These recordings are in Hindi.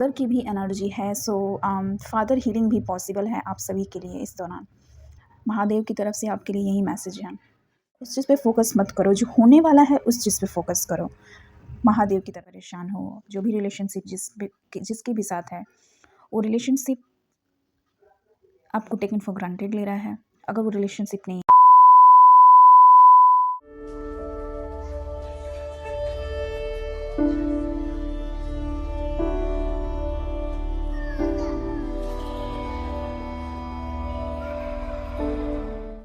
फादर की भी एनर्जी है, सो फादर हीलिंग भी पॉसिबल है आप सभी के लिए इस दौरान। महादेव की तरफ से आपके लिए यही मैसेज है। उस चीज़ पे फोकस मत करो, जो होने वाला है उस चीज़ पे फोकस करो। महादेव की तरह परेशान हो, जो भी रिलेशनशिप जिसके भी साथ है, वो रिलेशनशिप आपको टेकन फॉर ग्रांटेड ले रहा है। अगर वो रिलेशनशिप नहीं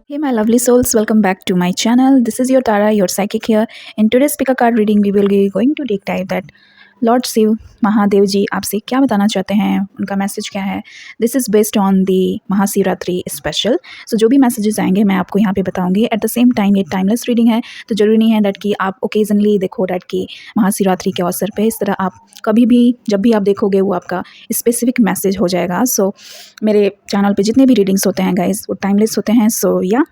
Hey my lovely souls, welcome back to my channel. This is your Tara, your psychic here. In today's pick a card reading, we will be going to deep dive that lord Shiv Mahadev ji आपसे क्या बताना चाहते हैं, उनका मैसेज क्या है। This is based on the Mahashivratri special. So जो भी मैसेजेस आएंगे मैं आपको यहाँ पे बताऊंगी। एट द सेम टाइम ये टाइमलेस रीडिंग है, तो ज़रूरी नहीं है डैट कि आप ओकेजनली देखो डैट कि महाशिवरात्रि के अवसर पे। इस तरह आप कभी भी जब भी आप देखोगे वो आपका स्पेसिफिक मैसेज हो जाएगा। सो मेरे चैनल पे जितने भी रीडिंग्स होते हैं गाइज वो टाइमलेस होते हैं। सो या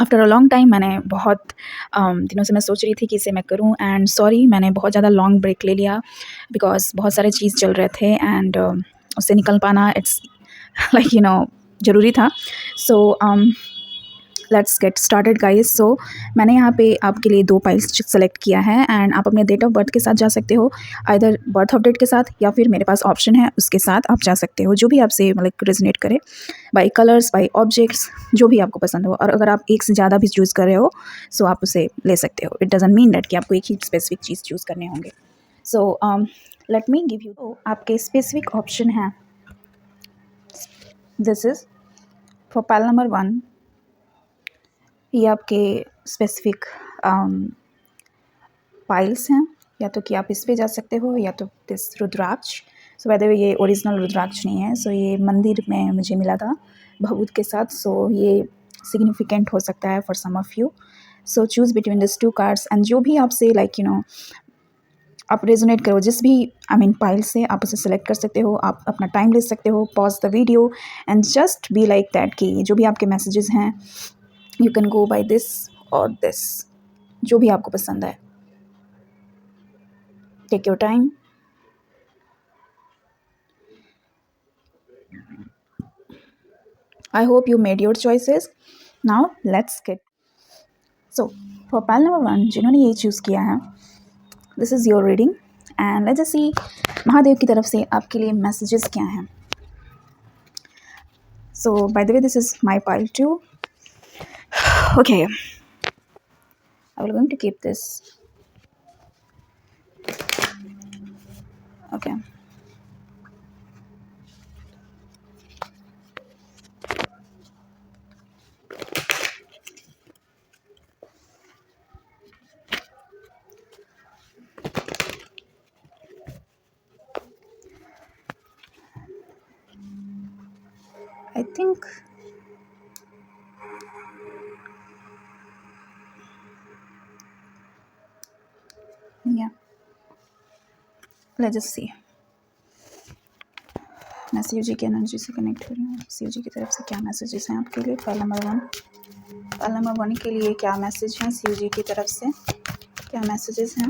आफ्टर अ लॉन्ग टाइम मैंने बहुत दिनों से मैं सोच रही थी कि इसे मैं करूं, एंड सॉरी मैंने बहुत ज़्यादा लॉन्ग ब्रेक ले लिया बिकॉज बहुत सारे चीज़ चल रहे थे, एंड उससे निकल पाना इट्स लाइक ज़रूरी था। So let's get started guys. So मैंने यहाँ पे आपके लिए 2 फाइल्स सेलेक्ट किया है, एंड आप अपने डेट ऑफ बर्थ के साथ जा सकते हो, आइदर बर्थ ऑफ डेट के साथ या फिर मेरे पास ऑप्शन है उसके साथ आप जा सकते हो, जो भी आपसे मतलब रेजोनेट करे, बाई कलर्स बाई ऑब्जेक्ट्स, जो भी आपको पसंद हो। और अगर आप एक से ज़्यादा भी चूज़ कर रहे हो सो आप उसे ले सकते हो। इट डजंट मीन दैट कि आपको एक ही स्पेसिफिक चीज़ चूज़ करने होंगे। So let me give you आपके स्पेसिफिक ऑप्शन हैं। This is for pile number 1, ये आपके स्पेसिफिक पाइल्स हैं, या तो कि आप इस पे जा सकते हो या तो this rudraksha. So by the way ये ओरिजिनल रुद्राक्ष नहीं है, सो ये मंदिर में मुझे मिला था भभूत के साथ। सो ये सिग्निफिकेंट हो सकता है for some of you. So choose between this 2 cards, and जो भी आपसे लाइक आप रेजोनेट करो जिस भी पाइल से, आप उसे सेलेक्ट कर सकते हो। आप अपना टाइम ले सकते हो, pause the video and just be like that कि जो भी आपके मैसेजेस हैं you can go by this और दिस, जो भी आपको पसंद है। Take your time. I hope you made your choices. Now let's get. So for pile number 1 जिन्होंने ये चूज़ किया है, this is your reading and let's just see Mahadev की तरफ से आपके लिए मैसेजेस क्या हैं। So by the way this is my pile too. Okay, I will going to keep this. Okay. I think yeah, let's just see. मैं शिव जी की एनर्जी से कनेक्ट हो रही हूँ। शिव जी की तरफ से क्या मैसेजेस हैं आपके लिए। पाइल नंबर 1, पाइल नंबर 1 के लिए क्या मैसेज हैं शिव जी की तरफ से, क्या मैसेजेस हैं।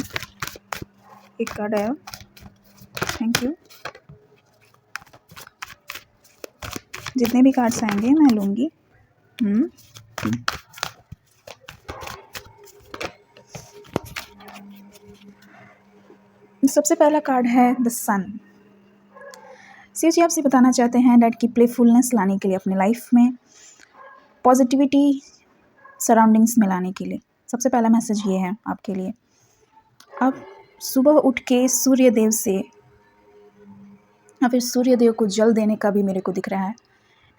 एक कार्ड आया, थैंक यू। जितने भी कार्ड्स आएंगे मैं लूँगी। सबसे पहला कार्ड है द सन। शिव जी आपसे बताना चाहते हैं डैट की प्लेफुलनेस लाने के लिए अपने लाइफ में, पॉजिटिविटी सराउंडिंग्स में लाने के लिए। सबसे पहला मैसेज ये है आपके लिए। आप सुबह उठ के सूर्यदेव से या फिर सूर्यदेव को जल देने का भी मेरे को दिख रहा है।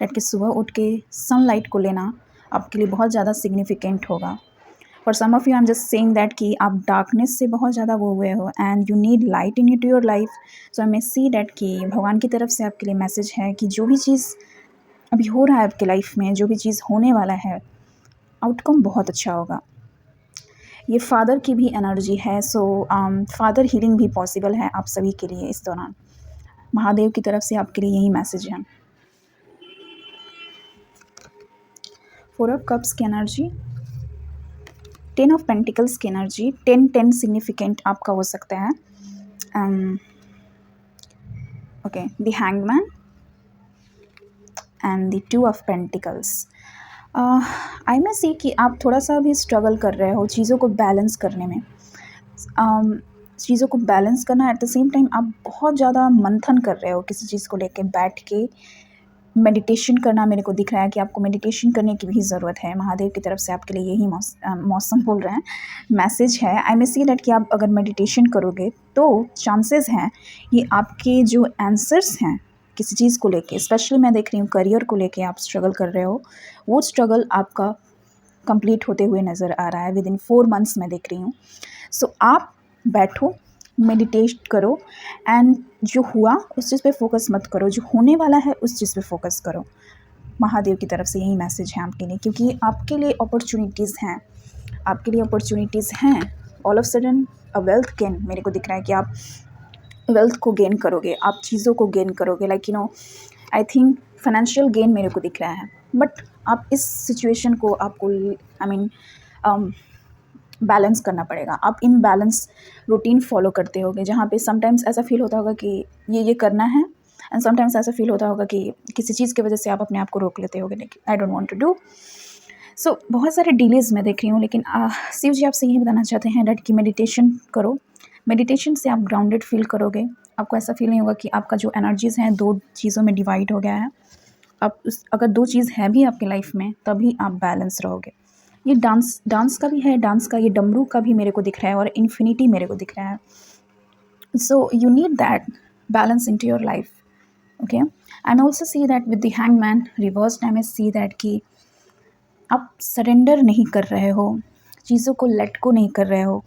डैट कि सुबह उठ के सनलाइट को लेना आपके लिए बहुत ज़्यादा सिग्निफिकेंट होगा। For some of you I am just saying that कि आप डार्कनेस से बहुत ज़्यादा वो हुए हो and you need light into your life. So I may see that कि भगवान की तरफ से आपके लिए मैसेज है कि जो भी चीज़ अभी हो रहा है आपके लाइफ में, जो भी चीज़ होने वाला है, आउटकम बहुत अच्छा होगा। ये फादर की भी एनर्जी है, सो फादर हीलिंग भी पॉसिबल है आप सभी के लिए इस दौरान। महादेव की तरफ से आपके लिए यही मैसेज है। 4 ऑफ कप्स की एनर्जी, 10 ऑफ पेंटिकल्स की एनर्जी। 10 सिग्निफिकेंट आपका हो सकता है। Okay, the hangman and the two of pentacles. I may see कि आप थोड़ा सा भी स्ट्रगल कर रहे हो चीज़ों को बैलेंस करने में। चीज़ों को बैलेंस करना, एट द सेम टाइम आप बहुत ज़्यादा मंथन कर रहे हो किसी चीज़ को लेके, बैठ के मेडिटेशन करना मेरे को दिख रहा है कि आपको मेडिटेशन करने की भी ज़रूरत है। महादेव की तरफ से आपके लिए यही मौसम बोल रहे हैं, मैसेज है। आई मे सी दैट कि आप अगर मेडिटेशन करोगे तो चांसेस हैं ये आपके जो आंसर्स हैं किसी चीज़ को लेके, स्पेशली मैं देख रही हूँ करियर को लेके आप स्ट्रगल कर रहे हो, वो स्ट्रगल आपका कंप्लीट होते हुए नज़र आ रहा है विद इन 4 मंथ्स मैं देख रही हूँ। सो आप बैठो, मेडिटेट करो एंड जो हुआ उस चीज़ पे फोकस मत करो, जो होने वाला है उस चीज़ पे फोकस करो। महादेव की तरफ से यही मैसेज है आपके लिए, क्योंकि आपके लिए अपॉर्चुनिटीज़ हैं, आपके लिए अपॉर्चुनिटीज़ हैं। All of sudden a wealth gain मेरे को दिख रहा है कि आप वेल्थ को गेन करोगे, आप चीज़ों को गेन करोगे, like you know I think financial gain मेरे को दिख रहा है। बट आप इस सिचुएशन को आपको आई मीन बैलेंस करना पड़ेगा। आप इम्बैलेंस रूटीन फॉलो करते होगे, जहाँ पे समटाइम्स ऐसा फील होता होगा कि ये करना है, एंड समटाइम्स ऐसा फील होता होगा कि किसी चीज़ की वजह से आप अपने आप को रोक लेते होगे, लेकिन I don't want to do so. बहुत सारे डिलेज मैं देख रही हूँ, लेकिन शिव जी आपसे यही बताना चाहते हैं डैट कि मेडिटेशन करो। मेडिटेशन से आप ग्राउंडेड फील करोगे, आपको ऐसा फील नहीं होगा कि आपका जो एनर्जीज़ हैं 2 चीज़ों में डिवाइड हो गया है। आप अगर 2 चीज़ है भी आपकी लाइफ में तभी आप बैलेंस रहोगे। ये डांस का भी है, डांस का ये डमरू का भी मेरे को दिख रहा है और इन्फिनिटी मेरे को दिख रहा है। So you need that balance into your life, okay. I may also see that with the hangman reversed, I may see that कि आप सरेंडर नहीं कर रहे हो, चीज़ों को लेट को नहीं कर रहे हो।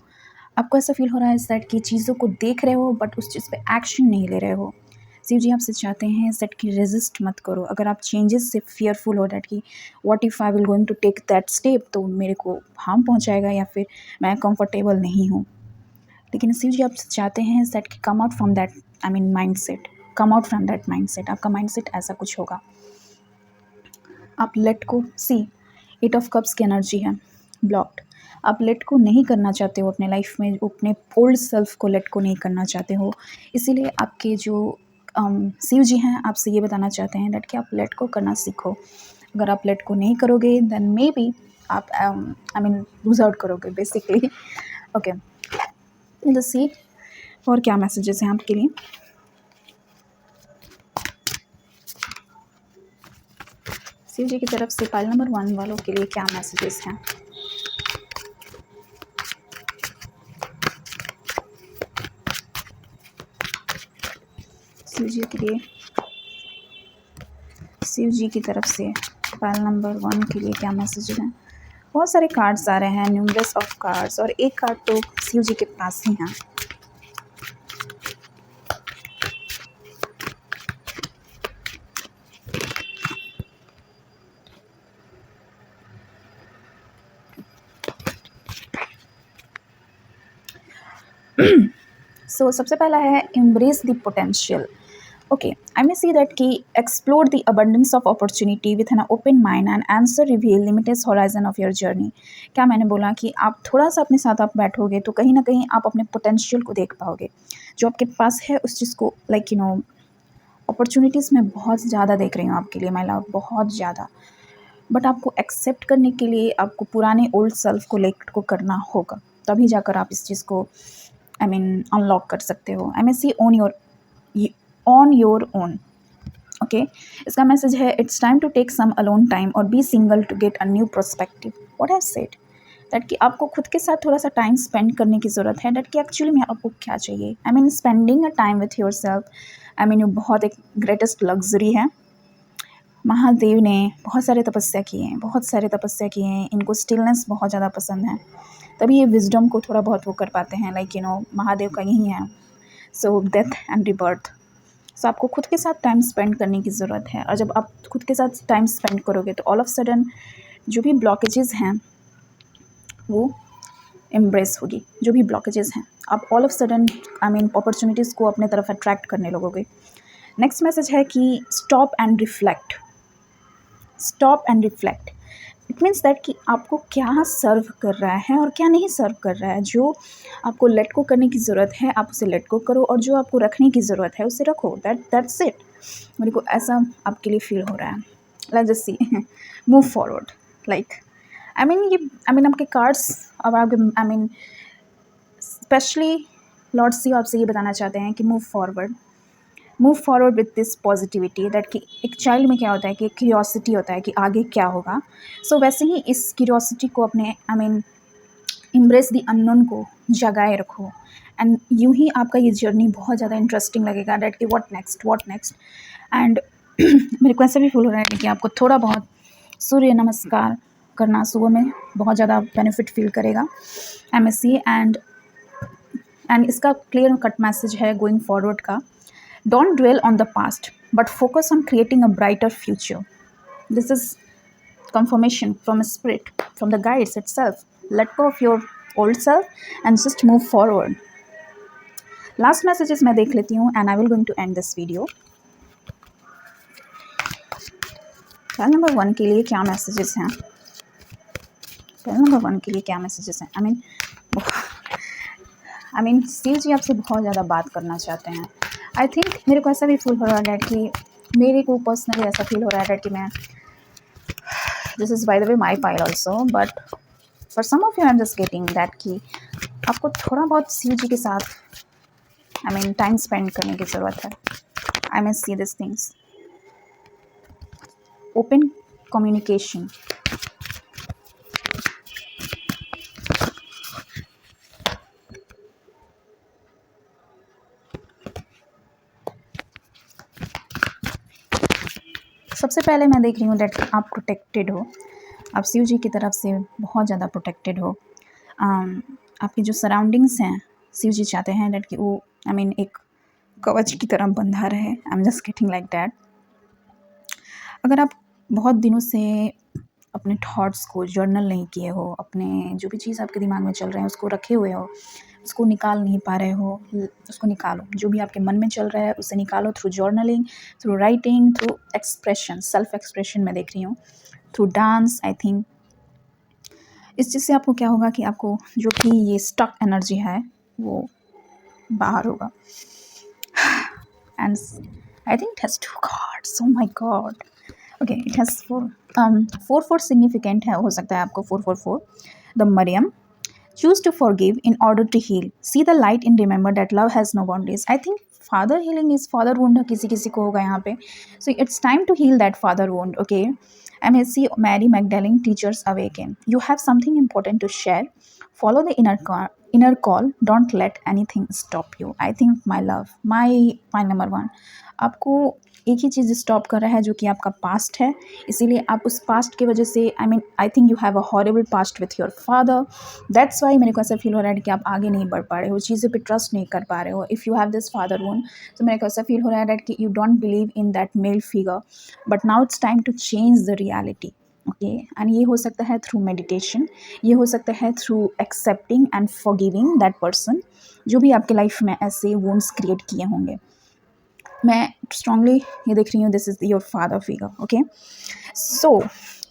आपको ऐसा फील हो रहा है इस दैट कि चीज़ों को देख रहे हो बट उस चीज़ पे एक्शन नहीं ले रहे हो। शिव जी आपसे चाहते हैं सेट की रेजिस्ट मत करो। अगर आप चेंजेस से फियरफुल हो डैट कि what if I will going to take that step, तो मेरे को हार्म पहुंचाएगा या फिर मैं कंफर्टेबल नहीं हूँ। लेकिन शिव जी आपसे चाहते हैं सेट कि come out from that I mean mind set, come out from that mind set. आपका माइंड सेट ऐसा कुछ होगा, आप लेट को सी 8 ऑफ कप्स की एनर्जी है ब्लॉक्ड। आप लेट को नहीं करना चाहते हो अपने लाइफ में, अपने ओल्ड सेल्फ को लेट को नहीं करना चाहते हो। इसीलिए आपके जो शिव जी हैं आपसे ये बताना चाहते हैं दैट कि आप लेट को करना सीखो। अगर आप लेट को नहीं करोगे देन मे बी आप आई मीन लूज आउट करोगे बेसिकली, ओके। लेट्स सी और क्या मैसेजेस हैं आपके लिए। शिव जी की तरफ से पाइल नंबर 1 वालों के लिए क्या मैसेजेस हैं। शिव जी के लिए, शिव जी की तरफ से पाइल नंबर 1 के लिए क्या मैसेजेस हैं। बहुत सारे कार्ड्स आ रहे हैं, न्यूमरस ऑफ कार्ड्स, और एक कार्ड तो शिव जी के पास ही हैं। सो सबसे पहला है embrace the potential, okay. I may see that कि explore the abundance of opportunity with an open mind and answer reveal limited horizon of your journey. क्या मैंने बोला कि आप थोड़ा सा अपने साथ आप बैठोगे तो कहीं ना कहीं आप अपने पोटेंशियल को देख पाओगे, जो आपके पास है उस चीज़ को, लाइक यू नो अपॉर्चुनिटीज़ मैं बहुत ज़्यादा देख रही हूँ आपके लिए माय लव, बहुत ज़्यादा। बट आपको एक्सेप्ट करने के लिए आपको पुराने ओल्ड सेल्फ को लेट को करना होगा, तभी जाकर आप इस चीज़ को आई मीन अनलॉक कर सकते हो। I may see on your own, okay. इसका मैसेज है it's time to take some alone time और be single to get a new perspective. What I said that कि आपको खुद के साथ थोड़ा सा टाइम स्पेंड करने की ज़रूरत है, दैट कि एक्चुअली में आपको क्या चाहिए। I mean spending a time with your self, I mean ये बहुत एक ग्रेटेस्ट लग्जरी है। महादेव ने बहुत सारे तपस्या किए हैं, बहुत सारे तपस्या किए हैं, इनको स्टिलनेस बहुत ज़्यादा पसंद है, तभी ये विजडम को थोड़ा बहुत वो कर पाते हैं, लाइक यू नो महादेव का यही है। सो डेथ एंड रिबर्थ, सो आपको खुद के साथ टाइम स्पेंड करने की ज़रूरत है। और जब आप खुद के साथ टाइम स्पेंड करोगे तो ऑल ऑफ सडन जो भी ब्लॉकेजेस हैं वो एम्ब्रेस होगी। जो भी ब्लॉकेजेस हैं आप all of sudden I mean opportunities को अपने तरफ अट्रैक्ट करने लगोगे। नेक्स्ट मैसेज है कि stop and reflect, stop and reflect. It means that कि आपको क्या सर्व कर रहा है और क्या नहीं सर्व कर रहा है। जो आपको लेट को करने की ज़रूरत है आप उसे लेट को करो, और जो आपको रखने की ज़रूरत है उसे रखो। That's it. मेरे को ऐसा आपके लिए फील हो रहा है। Let's just see move forward. Like I mean आपके कार्ड्स, अब आपके स्पेशली लॉर्ड सी आपसे ये बताना चाहते हैं कि move forward with this positivity. That कि एक चाइल्ड में क्या होता है कि क्यूरियोसिटी होता है कि आगे क्या होगा। सो वैसे ही इस क्यूरियोसिटी को अपने इम्ब्रेस दी अननोन को जगाए रखो, एंड यूं ही आपका ये जर्नी बहुत ज़्यादा इंटरेस्टिंग लगेगा। दैट कि व्हाट नेक्स्ट। एंड मेरे को ऐसा भी फील हो रहा है कि आपको थोड़ा बहुत सूर्य नमस्कार करना सुबह में बहुत ज़्यादा बेनिफिट फील करेगा। MSC एंड इसका क्लियर कट मैसेज है गोइंग फॉरवर्ड का। Don't dwell on the past but focus on creating a brighter future. This is confirmation from a spirit, from the guides itself. Let go of your old self and just move forward. Last messages मैं देख लेती हूँ and I will going to end this video. Pile number 1 के लिए क्या messages हैं? Pile number 1 के लिए क्या messages हैं? I mean शिव जी आपसे बहुत ज़्यादा बात करना चाहते हैं। I think मेरे को ऐसा भी फील हो रहा है कि मेरे को पर्सनली ऐसा फील हो रहा है कि मैं, this is by the way my pile also, but for some of you I'm just getting that कि आपको थोड़ा बहुत शिव जी के साथ टाइम स्पेंड करने की ज़रूरत है। I may see these things. Open communication. सबसे पहले मैं देख रही हूँ डेट आप प्रोटेक्टेड हो, आप शिव जी की तरफ से बहुत ज़्यादा प्रोटेक्टेड हो। आपकी जो सराउंडिंग्स हैं शिव जी चाहते हैं डेट कि वो एक कवच की तरह बंधा रहे। आई am just getting like that. अगर आप बहुत दिनों से अपने थॉट्स को जर्नल नहीं किए हो, अपने जो भी चीज़ आपके दिमाग में चल रहे हैं उसको रखे हुए हो, उसको निकाल नहीं पा रहे हो, उसको निकालो। जो भी आपके मन में चल रहा है उसे निकालो through journaling, through writing, through expression, self expression मैं देख रही हूँ, थ्रू डांस। आई थिंक इस चीज़ से आपको क्या होगा कि आपको जो भी ये स्टक एनर्जी है वो बाहर होगा। And I think it has 2 cards. Oh my god. Okay, it has 4 significant है, हो सकता है आपको 444। The Mariam, choose to forgive in order to heal, see the light and remember that love has no boundaries. I think father healing is father wound किसी किसी को होगा यहाँ पे, so it's time to heal that father wound. Okay, MSC Mary Magdalene, teachers awaken, you have something important to share, follow the inner call, don't let anything stop you. I think my love, my number 1, आपको एक ही चीज़ स्टॉप कर रहा है जो कि आपका पास्ट है। इसीलिए आप उस पास्ट की वजह से आई think you have a horrible past with your father. That's why मेरे को ऐसा फील हो रहा है कि आप आगे नहीं बढ़ पा रहे हो, चीज़ों पे ट्रस्ट नहीं कर पा रहे हो। If you have this father वोन, तो मेरे को ऐसा फील हो रहा है कि you don't believe in that male figure, but now it's time to change the reality. Okay, and ये हो सकता है थ्रू मेडिटेशन, ये हो सकता है through accepting and forgiving that person जो भी आपके लाइफ में ऐसे वोन्स क्रिएट किए होंगे। मैं स्ट्रांगली ये देख रही हूँ, this is your father figure. Okay, so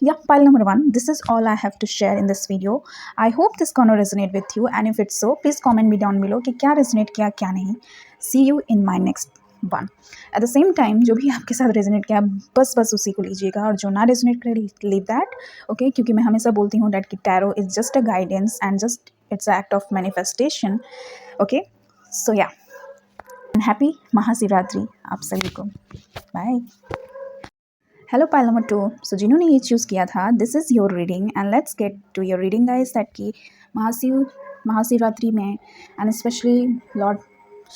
yeah, pile number 1, this is all I have to share in this video. I hope this gonna resonate with you, and if it's so, please comment me down below कि क्या resonate किया क्या नहीं. See you in my next one. At the same time, जो भी आपके साथ resonate किया बस उसी को लीजिएगा, और जो ना resonate करे leave that. Okay, क्योंकि मैं हमेशा बोलती हूँ that कि tarot is just a guidance and just it's an act of manifestation. Okay, so yeah, and happy Mahashivratri आप सभी को. Bye. Hello pile number 2. So जिन्होंने ये चूज़ किया था, this is your reading and let's get to your reading guys. That कि महाशिवरात्रि में एंड स्पेशली लॉर्ड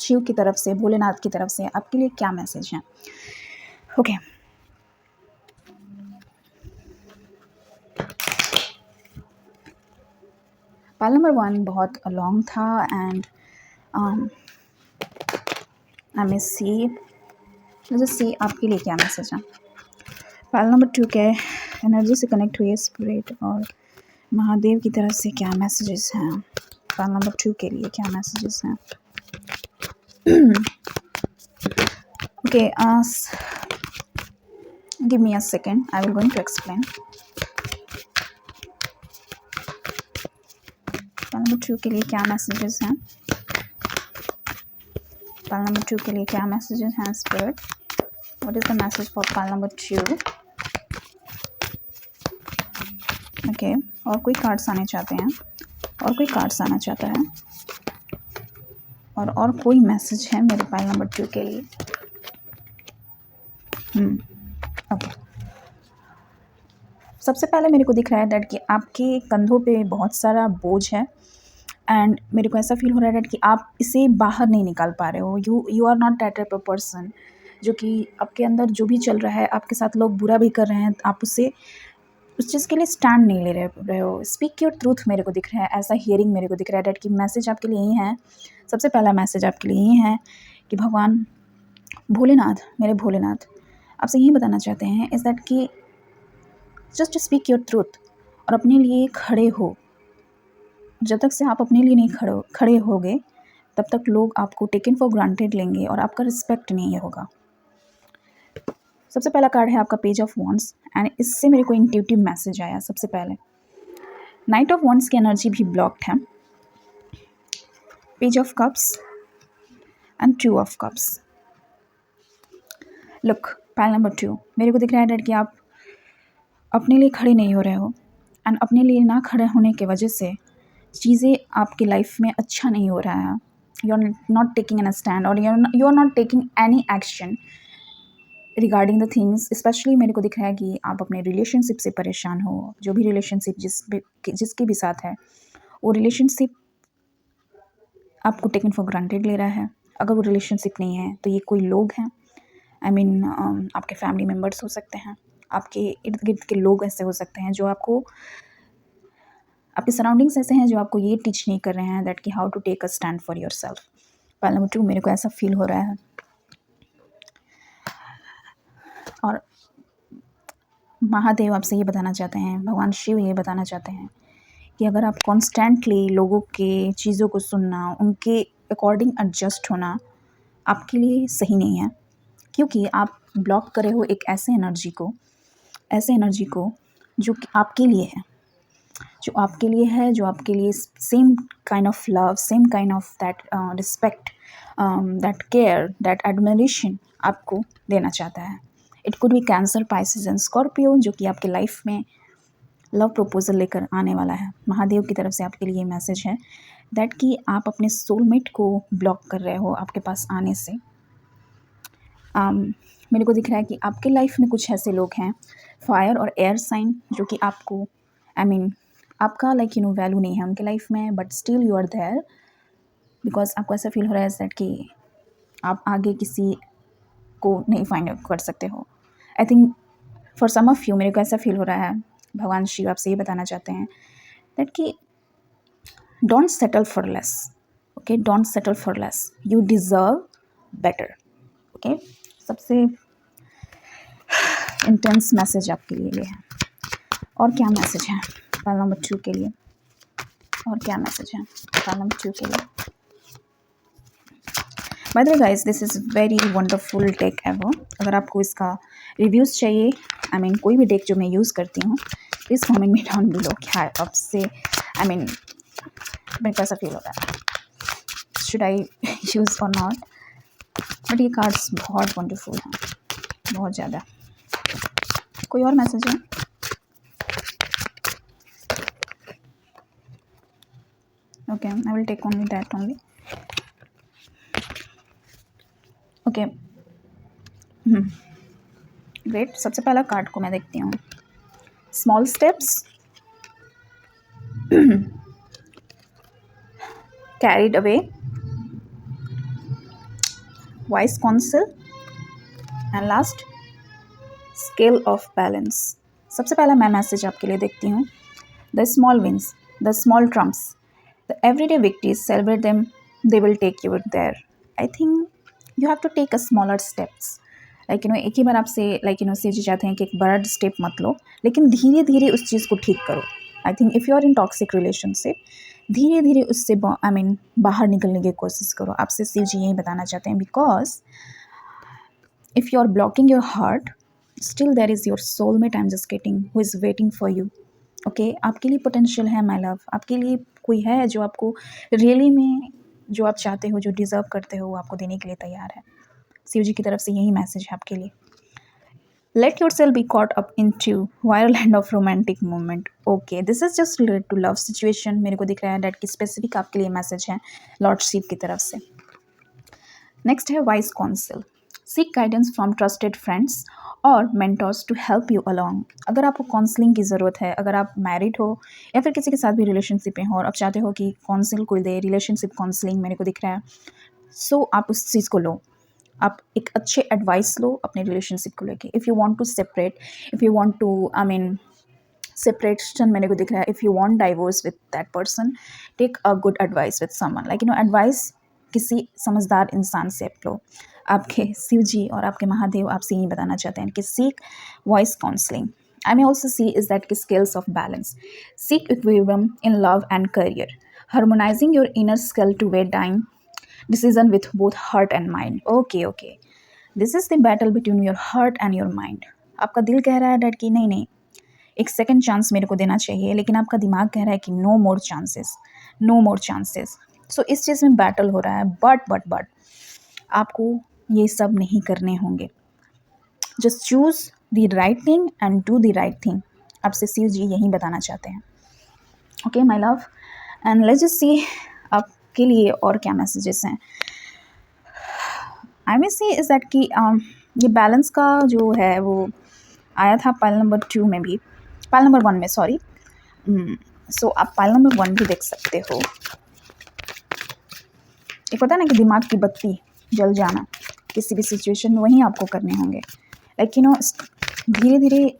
शिव की तरफ से, भोलेनाथ की तरफ से आपके लिए क्या मैसेज हैं. ओके, पाइल नंबर 1 बहुत लॉन्ग था एंड आई मे सी आपके लिए क्या मैसेज है. पाइल नंबर 2 के एनर्जी से कनेक्ट हुई है स्पिरिट और महादेव की तरफ से क्या मैसेजेस हैं. पाइल नंबर 2 के लिए क्या मैसेजेस हैं. Okay, give me a second, I will going to explain. Pile number 2 के लिए क्या मैसेजेस हैं? पाइल नंबर 2 के लिए क्या मैसेजेस हैं spirit? What is the message for pile number 2? Okay, और कोई कार्ड्स आने चाहते हैं, और कोई कार्ड्स आना चाहता है, और कोई मैसेज है मेरे पाइल नंबर 2 के लिए? ओके, सबसे पहले मेरे को दिख रहा है डैड कि आपके कंधों पे बहुत सारा बोझ है, एंड मेरे को ऐसा फील हो रहा है डैड कि आप इसे बाहर नहीं निकाल पा रहे हो। You are not that type of person जो कि आपके अंदर जो भी चल रहा है, आपके साथ लोग बुरा भी कर रहे हैं, आप उससे उस चीज़ के लिए स्टैंड नहीं ले रहे हो। स्पीक योर ट्रूथ मेरे को दिख रहा है, ऐसा हियरिंग मेरे को दिख रहा है डैड कि मैसेज आपके लिए यही है। सबसे पहला मैसेज आपके लिए यही है कि भगवान भोलेनाथ, मेरे भोलेनाथ आपसे यही बताना चाहते हैं इज़ दैट कि जस्ट स्पीक योर ट्रूथ और अपने लिए खड़े हो। जब तक से आप अपने लिए नहीं खड़े होगे तब तक लोग आपको टेकन फॉर ग्रांटेड लेंगे और आपका रिस्पेक्ट नहीं होगा। सबसे पहला कार्ड है आपका पेज ऑफ वॉन्ड्स, एंड इससे मेरे को इंट्यूटिव मैसेज आया। सबसे पहले नाइट ऑफ वॉन्ड्स की एनर्जी भी ब्लॉक्ड है, page of cups and 2 of cups. Look, pile number 2 मेरे को दिख रहा है डैड कि आप अपने लिए खड़े नहीं हो रहे हो, एंड अपने लिए ना खड़े होने की वजह से चीज़ें आपकी लाइफ में अच्छा नहीं हो रहा है। You are not taking an stand और you are not taking any action regarding the things. Specially मेरे को दिख रहा है कि आप अपने रिलेशनशिप से परेशान हो। जो भी रिलेशनशिप जिसके भी साथ है, वो रिलेशनशिप आपको टेकन फॉर ग्रांटेड ले रहा है। अगर वो रिलेशनशिप नहीं है तो ये कोई लोग हैं, आई मीन आपके फैमिली मेम्बर्स हो सकते हैं, आपके इर्द गिर्द के लोग ऐसे हो सकते हैं जो आपको, आपके सराउंडिंग्स ऐसे हैं जो आपको ये टीच नहीं कर रहे हैं दैट कि how to take a stand for yourself. Pile number 2 मेरे को ऐसा फील हो रहा है। और महादेव आपसे ये बताना चाहते हैं, भगवान शिव ये बताना चाहते हैं कि अगर आप कॉन्स्टेंटली लोगों के चीज़ों को सुनना, उनके अकॉर्डिंग एडजस्ट होना आपके लिए सही नहीं है, क्योंकि आप ब्लॉक करे हो एक ऐसे एनर्जी को जो कि आपके लिए है, जो आपके लिए same kind of love, same kind of that respect, that care, that admiration आपको देना चाहता है। It could be cancer, Pisces and Scorpio, जो कि आपके लाइफ में लव प्रपोजल लेकर आने वाला है। महादेव की तरफ से आपके लिए मैसेज है दैट कि आप अपने सोलमेट को ब्लॉक कर रहे हो आपके पास आने से। मेरे को दिख रहा है कि आपके लाइफ में कुछ ऐसे लोग हैं, फायर और एयर साइन, जो कि आपको आपका वैल्यू नहीं है उनके लाइफ में, but still you are there because आपको ऐसा फील हो रहा है दैट कि आप आगे किसी को नहीं फाइंड आउट कर सकते हो। I think for some of you मेरे को ऐसा फील हो रहा है, भगवान शिव आपसे ये बताना चाहते हैं दैट कि don't settle for less, okay, don't settle for less, you deserve better. Okay, सबसे इंटेंस मैसेज आपके लिए ये है। और क्या मैसेज है पाइल नंबर 2 के लिए? और क्या मैसेज है पाइल नंबर 2 के लिए? Bye the way guys, this is very wonderful deck ever. अगर आपको इसका रिव्यूज़ चाहिए, कोई भी डेक जो मैं यूज़ करती हूँ, प्लीज़ कमेंट में डाउन बिलो क्या आपसे मेरे को ऐसा फील होता है, शुड आई यूज़ और नॉट। बट ये कार्ड्स बहुत वंडरफुल हैं, बहुत ज़्यादा। कोई और मैसेज है? Okay, I will take only that only. Okay, great. सबसे पहला कार्ड को मैं देखती हूँ, small steps, carried away, wise counsel, and last scale of balance. सबसे पहला मैं मैसेज आपके लिए देखती हूँ, the small wins, the small trumps, the everyday victories, celebrate them, they will take you there. I think you have to take a smaller steps. एक ही बार आपसे शिव जी चाहते हैं कि एक बड़ा स्टेप मत लो, लेकिन धीरे धीरे उस चीज़ को ठीक करो। I think if you are in toxic relationship, धीरे धीरे उससे बाहर निकलने की कोशिश करो। आपसे शिव जी यही बताना चाहते हैं, because if you are blocking your heart, still there is your soulmate I'm just getting who is waiting for you, okay, आपके लिए पोटेंशियल है माय लव, आपके लिए कोई है जो आपको रियली में जो आप चाहते हो, जो डिज़र्व करते हो, वो आपको देने के लिए तैयार है। शिव जी की तरफ से यही मैसेज है आपके लिए। Let yourself be caught up into whirlwind of romantic moment. Okay, this is just related to love situation. मेरे को दिख रहा है डैट की स्पेसिफिक आपके लिए मैसेज है लॉर्ड शिव की तरफ से। नेक्स्ट है wise counsel. Seek guidance from trusted friends और mentors to help you along. अगर आपको काउंसलिंग की ज़रूरत है, अगर आप मैरिड हो या फिर किसी के साथ भी रिलेशनशिप में हो और आप चाहते हो कि काउंसिल कोई दे, रिलेशनशिप काउंसलिंग मेरे को दिख रहा है, सो आप उस चीज़ को लो। आप एक अच्छे एडवाइस लो अपने रिलेशनशिप को लेके। If you want to separate, if you want to separation मेरे को दिख रहा है, if you want divorce with that person, take a good advice with someone, like advice किसी समझदार इंसान से आप लो। आपके शिव जी और आपके महादेव आपसे यही बताना चाहते हैं कि seek wise counselling. I may also see is that की scales of balance, seek equilibrium in love and career, harmonising your inner scale to weigh time decision with both heart and mind. Okay, this is the battle between your heart and your mind. आपका दिल कह रहा है डैड कि नहीं नहीं, एक सेकंड चांस मेरे को देना चाहिए, लेकिन आपका दिमाग कह रहा है कि no more chances, no more chances. So इस चीज़ में बैटल हो रहा है, बट आपको ये सब नहीं करने होंगे। Just choose the right thing and do the right thing. आपसे शिव जी यही बताना चाहते हैं। Okay my love, and let's just see आपके लिए और क्या मैसेजेस हैं। आई मे सी इज़ दैट कि ये बैलेंस का जो है वो आया था पाइल नंबर 2 में भी, पाइल नंबर 1 में, सॉरी। सो आप पाइल नंबर 1 भी देख सकते हो। एक होता है ना कि दिमाग की बत्ती जल जाना किसी भी सिचुएशन में, वहीं आपको करने होंगे। धीरे धीरे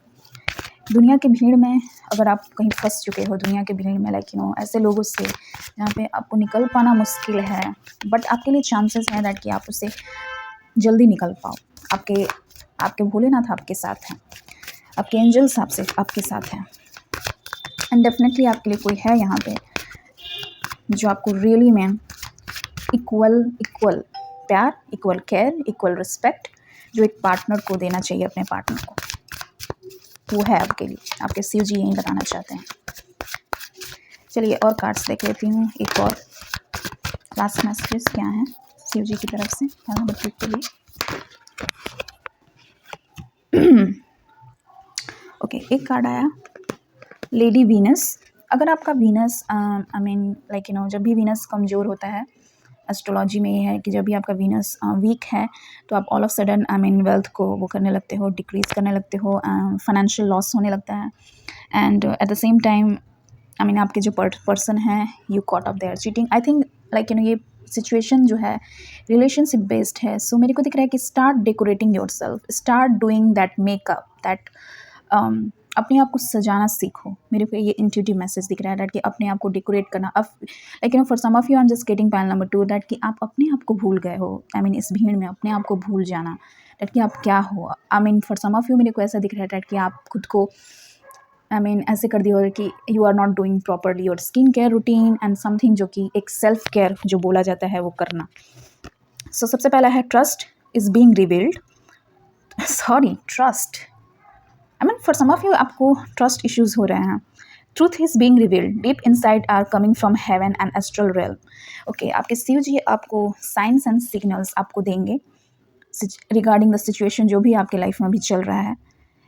दुनिया की भीड़ में अगर आप कहीं फंस चुके हो, दुनिया की भीड़ में ऐसे लोगों से जहाँ पे आपको निकल पाना मुश्किल है, बट आपके लिए चांसेस हैं दैट कि आप उससे जल्दी निकल पाओ। आपके भोलेनाथ आपके साथ हैं, आपके एंजल्स आपके साथ हैं, एंड डेफिनेटली आपके लिए कोई है यहाँ पे जो आपको रियली में इक्वल प्यार, इक्वल केयर, इक्वल रिस्पेक्ट जो एक पार्टनर को देना चाहिए अपने पार्टनर को, वो है आपके लिए। आपके शिव जी यही बताना चाहते हैं। चलिए और कार्ड्स देख लेती हूँ, एक और लास्ट मैसेजेस क्या हैं शिव जी की तरफ से बच्चों के लिए। ओके, एक कार्ड आया लेडी वीनस। अगर आपका वीनस जब भी वीनस कमज़ोर होता है, एस्ट्रोलॉजी में ये है कि जब भी आपका वीनस वीक है तो आप ऑल ऑफ सडन वेल्थ को वो करने लगते हो, डिक्रीज़ करने लगते हो, फाइनेंशियल लॉस होने लगता है, and at the same time आपके जो पर्सन है you caught up there cheating. I think ये सिचुएशन जो है रिलेशनशिप बेस्ड है। सो मेरे को दिख रहा है कि start decorating your self, start doing that makeup, that अपने आप को सजाना सीखो। मेरे को ये इंट्यूटिव मैसेज दिख रहा है दैट कि अपने आप को डेकोरेट करना। अब for some of you I am just getting pile number 2 that कि आप अपने आप को भूल गए हो। इस भीड़ में अपने आप को भूल जाना, दैट कि आप क्या हो। फॉर सम ऑफ यू मेरे को ऐसा दिख रहा है दैट कि आप खुद को ऐसे कर दिया हो कि you are not doing properly your skin care routine and something, जो कि एक सेल्फ केयर जो बोला जाता है वो करना। सो सबसे पहला है trust is being revealed. Sorry, trust for some of you आपको ट्रस्ट इश्यूज हो रहे हैं। Truth is being revealed, deep inside are coming from heaven and astral realm. Okay, आपके शिव जी आपको साइंस एंड सिग्नल्स आपको देंगे रिगार्डिंग द सिचुएशन जो भी आपके लाइफ में अभी चल रहा है।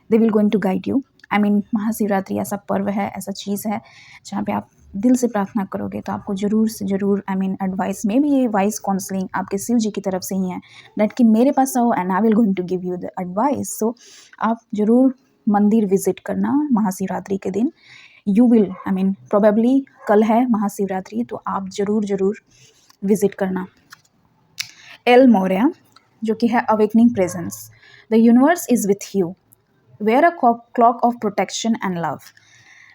They will going to guide you. Mahashivratri ऐसा पर्व है, ऐसा चीज़ है जहाँ पे आप दिल से प्रार्थना करोगे तो आपको ज़रूर से ज़रूर एडवाइस में भी ये वाइस काउंसलिंग आपके शिव जी की तरफ से ही है दैट कि मेरे पास आओ and I will going to give you the advice. So आप ज़रूर मंदिर विजिट करना महाशिवरात्रि के दिन। यू विल प्रोबेबली कल है महाशिवरात्रि, तो आप ज़रूर विजिट करना। एल मोरिया जो कि है awakening presence, the universe is with you, wear a cloak of protection and love.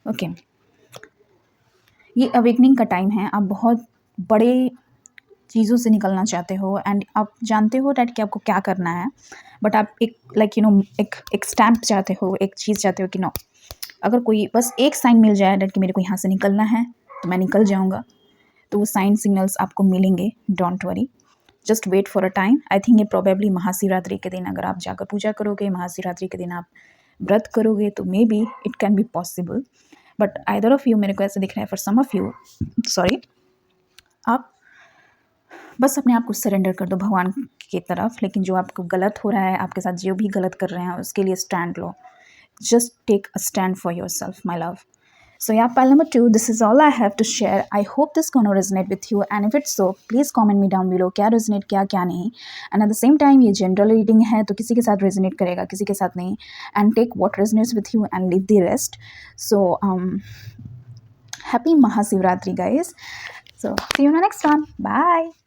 Okay, ये अवेकनिंग का टाइम है। आप बहुत बड़े चीज़ों से निकलना चाहते हो एंड आप जानते हो डैट कि आपको क्या करना है, बट आप एक स्टैम्प चाहते हो, एक चीज़ चाहते हो कि नो, अगर कोई बस एक साइन मिल जाए डैट कि मेरे को यहाँ से निकलना है तो मैं निकल जाऊँगा, तो वो साइन सिग्नल्स आपको मिलेंगे। Don't worry, just wait for a time. I think ये प्रोबेबली महाशिवरात्रि के दिन अगर आप जाकर पूजा करोगे, महाशिवरात्रि के दिन आप व्रत करोगे, तो maybe it can be possible. But either of you मेरे को ऐसे दिख रहा है, for some of you sorry, आप बस अपने आप को सरेंडर कर दो भगवान की तरफ। लेकिन जो आपको गलत हो रहा है, आपके साथ जो भी गलत कर रहे हैं, उसके लिए स्टैंड लो। Just take a stand for yourself my love. So yeah, pile number 2, this is all I have to share. I hope this gonna resonate with you, and if it's so, please comment me down below क्या resonate क्या नहीं. And at the same time, ये general reading है तो किसी के साथ resonate करेगा, किसी के साथ नहीं. And take what resonates with you and leave the rest. So happy Mahashivratri guys. So see you in the next one. Bye.